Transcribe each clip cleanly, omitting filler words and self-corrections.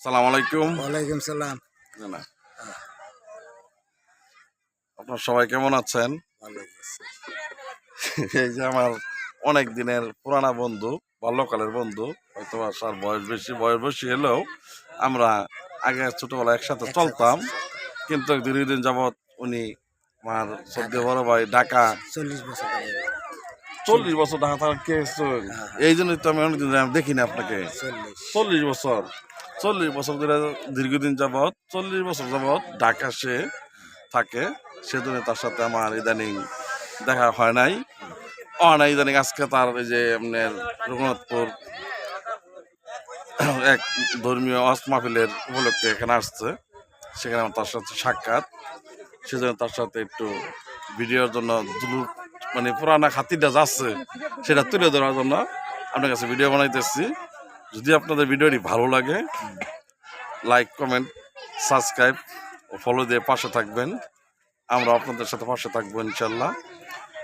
সালাম আলাইকুম। ওয়ালাইকুম সালাম। না, আপনার সবাই কেমন আছেন? ভালো আছি। এই যে আমার অনেক দিনের পুরানা বন্ধু, বাল্যকালের বন্ধু, হয়তো তার বয়স বেশি হলেও আমরা আগে ছোটবেলায় একসাথে চলতাম, কিন্তু দীর্ঘদিন যাবৎ উনি আমার সদ্য বড় ভাই ঢাকা 40 বছর হয়ে গেল। 40 বছর ঢাকা থাকার এই জন্যই তো আমি অনেকদিন দেখিনি আপনাকে। 40 বছর 40 বছর ধরে দীর্ঘদিন যাবৎ 40 বছর যাবৎ ঢাকা সে থাকে, সেজন্য তার সাথে আমার ইদানিং দেখা হয় নাই। ইদানিং আজকে তার এই যে আপনার রঘুনাথপুর এক ধর্মীয় ওয়াজ মাহফিলের উপলক্ষে এখানে আসছে, সেখানে আমার তার সাথে সাক্ষাৎ, সেজন্য তার সাথে একটু ভিডিওর জন্য মানে পুরানা খাতিরটা যাচ্ছে সেটা তুলে ধরার জন্য আপনার কাছে ভিডিও বানাইতেছি। যদি আপনাদের ভিডিওটি ভালো লাগে, লাইক, কমেন্ট, সাবস্ক্রাইব ও ফলো দিয়ে পাশে থাকবেন। আমরা আপনাদের সাথে পাশে থাকবো ইনশাল্লাহ।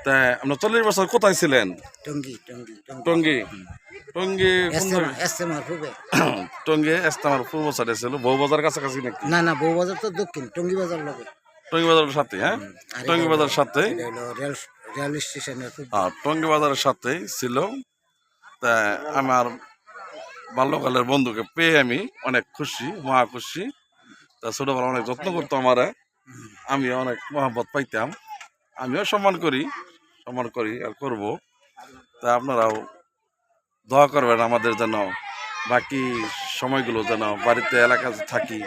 তাই আপনার 40 বছর কোথায় ছিলেন? টঙ্গী টঙ্গী এস্তামার পূর্ব সাইডে ছিল, বউবাজার কাছাকাছি নাকি? না, বউবাজার তো দক্ষিণ, টঙ্গী বাজার লাগে। টঙ্গী বাজারের সাথে, হ্যাঁ, টঙ্গী বাজারের সাথে রেল স্টেশনের। টঙ্গী বাজারের সাথেই ছিল। তা আমার বাল্যকালের বন্ধুকে পেয়ে আমি অনেক খুশি, মহা খুশি। তা ছোটবেলা অনেক যত্ন করতো আমারে, আমি অনেক মহব্বত পাইতাম, আমিও সম্মান করি আর করব। তা আপনারাও দোয়া করবেন আমাদের যেন বাকি সময়গুলো যেন বাড়িতে এলাকাতে থাকি,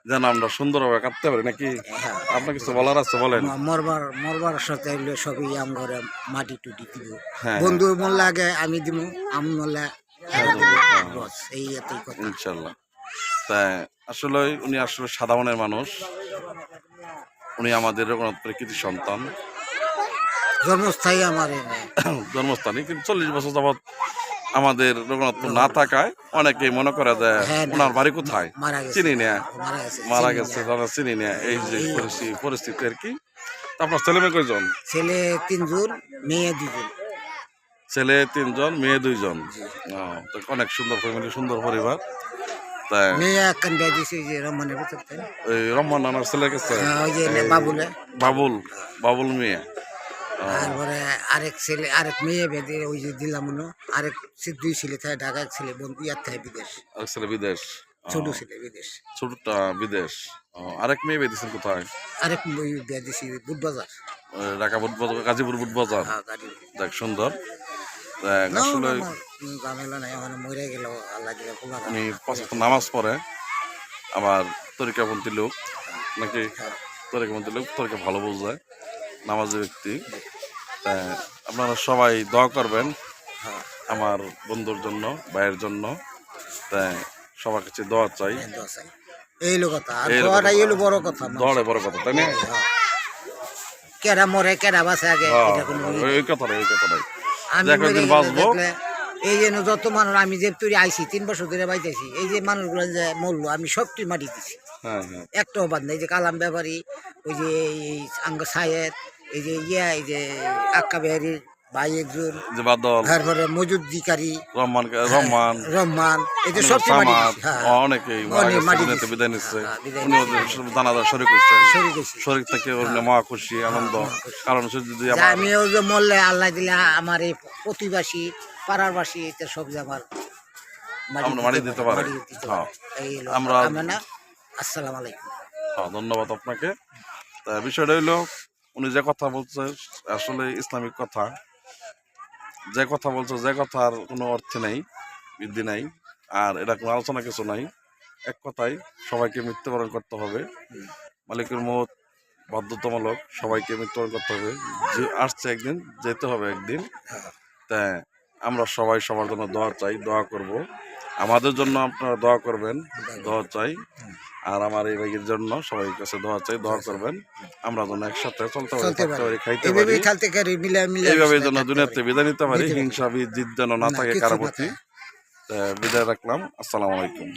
যেন আমরা সুন্দরভাবে কাটতে পারি নাকি। আপনার কিছু বলার আছে বলেন। মরবার সাথে সবই আম ঘরে মাটি টুটি দিব। হ্যাঁ, বন্ধু মরলে আগে আমি দিব, আম মরলে এই এতই কথা ইনশাল্লাহ। তাই আসলে উনি আসলে সাদা মনের মানুষ, উনি আমাদের রঘুনাথপুরের কৃতি সন্তান, জন্মস্থায়ী আমার জন্মস্থানে। কিন্তু 40 বছর যাবৎ আমাদের রঘুনাথপুর না থাকায় অনেকেই মনে করে যে ওনার বাড়ি কোথায়, চিনি না, মারা গেছে তারা চিনি না। এই যে পরিস্থিতি আর কি। আপনার ছেলে মেয়ে কয়জন? ছেলে 3 জন, মেয়ে 2 জন। ছেলে 3 জন, মেয়ে 2 জন। অনেক সুন্দর ফ্যামিলি, সুন্দর পরিবার। তাই মেয়ে একখান বিয়ে দিয়েছে যে রহমানের ভিতর, ওই রহমান নানার ছেলে গেছে, ওই যে বাবুল মেয়ে। তারপরে আরেক মেয়ে বেঁধে ওই যে দিলাম, আরেক 2 ছেলে থাকে ঢাকা, এক ছেলে বন্ধু ইয়ার থাকে বিদেশ, আরেক ছেলে বিদেশ, ছোট ছেলে বিদেশ, ছোটটা বিদেশ। আরেক মেয়ে বেঁধেছেন কোথায়? আরেক বিয়ে দিয়েছি বুটবাজার, ঢাকা বুটবাজার, গাজীপুর বুটবাজার। দেখ সুন্দর। আসলে ঝামেলা নাই, ওখানে মরে গেল আল্লাহ দিলে। উনি 5 ওয়াক্ত নামাজ পড়ে, আবার তরিকাপন্থী লোক নাকি, তরিকাপন্থী লোক, তরিকা ভালো বোঝায়, নামাজি ব্যক্তি। আপনারা সবাই দোয়া করবেন আমার বন্ধুর জন্য, ভাইয়ের জন্য। তাই সবার কাছে দোয়া চাই, এই কথা, দোয়াটাই হলো বড় কথা, বড় কথা, তাই না? কেডা মরে কেডা বাঁচে আগে, এই কথাটাই আমি বাঁচবো। এই যে যত মানুষ আমি যে তুই আইছি 3 বছর ধরে বাইতেছি, এই যে মানুষগুলো যে মরলো আমি সবটি মাটি দিছি, একটাও বাদ নাই। যে কালাম ব্যাপারী, ওই যে আঙ্গ সায়েদ, এই যে এই যে আক্কা বিহারির ভাই একজন, তারপরে মজুদ্দিকারী রহমান, এই যে সবটি মাটি বিদায় নিচ্ছে। দানাদার শরীর থেকে মহা খুশি, আনন্দ। কারণ যদি আমি ওই যে মরলে আল্লাহ দিলে আমার এই প্রতিবাসী পাড়ারবাসী এটা সব যে আমার মাটি দিতে পারে। আমরা আসসালামু আলাইকুম। ধন্যবাদ আপনাকে। বিষয়টা হইলো, উনি যে কথা বলছে আসলে ইসলামিক কথা, যে কথা বলছে, যে কথার কোনো অর্থ নেই, বৃদ্ধি নাই, আর এটা কোনো আলোচনা কিছু নাই। এক কথাই সবাইকে মৃত্যুবরণ করতে হবে, মালিকের মত বাধ্যতামূলক, সবাইকে মৃত্যুবরণ করতে হবে। যে আসছে একদিন, যেতে হবে একদিন। তাই আমরা সবাই সবার জন্য দোয়া চাই, দোয়া করব। আমাদের জন্য আপনারা দোয়া করবেন, দোয়া চাই। আর আমার এই ভাইয়ের জন্য সবাই কাছে দোয়া চাই, দোয়া করবেন। আমরা যেন একসাথে চলতে পারি, খাইতে পারি, এইভাবে যেন দুনিয়াতে বিদায় নিতে পারি, হিংসা জিদ যেন না থাকে কারো প্রতি। বিদায় রাখলাম। আসসালামু আলাইকুম।